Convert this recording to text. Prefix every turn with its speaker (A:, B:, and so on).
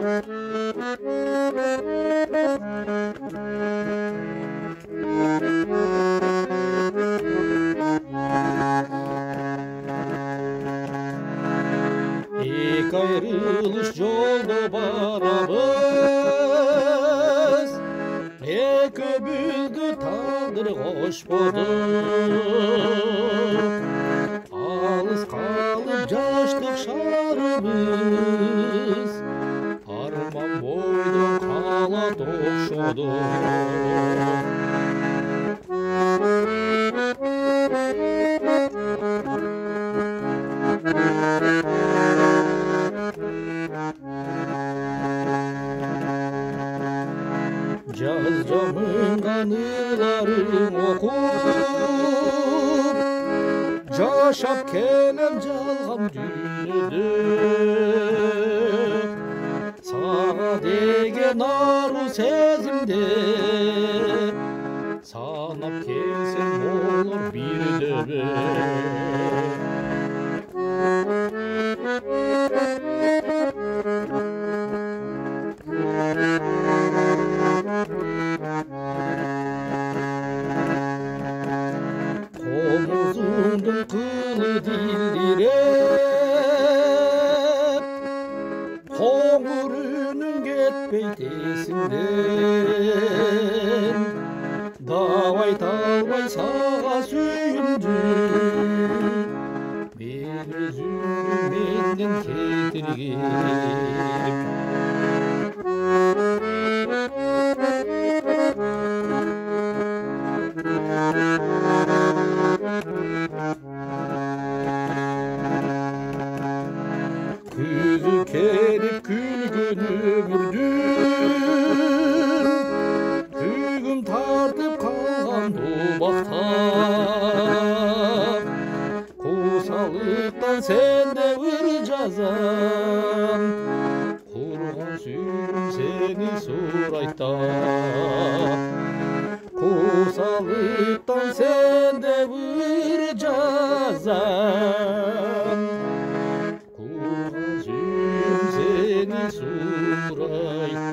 A: Екі ayrılış yolda barabыз, екі бүлді тағдыр қош болды. Алыс қалып жаштық шағымыз, арман бойды қала тоқшоды. Жаз жамынған ыларың оқып, жашап келем жалған дүйнөдө. Саға деген ару сезімде, санап келсең болыр бір дөбө. Қомызыңдың қылы дилдиреп, қоңыр үнің кетпей тесіңден. Дау айта албай саға сүйіндім, мен өзімді менден кетіргем. Күзі келіп күлгін өмірдің, күйгім тартып қалған добақтан. Қосалықтан сенде бір жазам, құрған сүйрім сені сұрайтам. Қосалықтан сенде бір жазам, құрған сүйрім сені сұрайтам.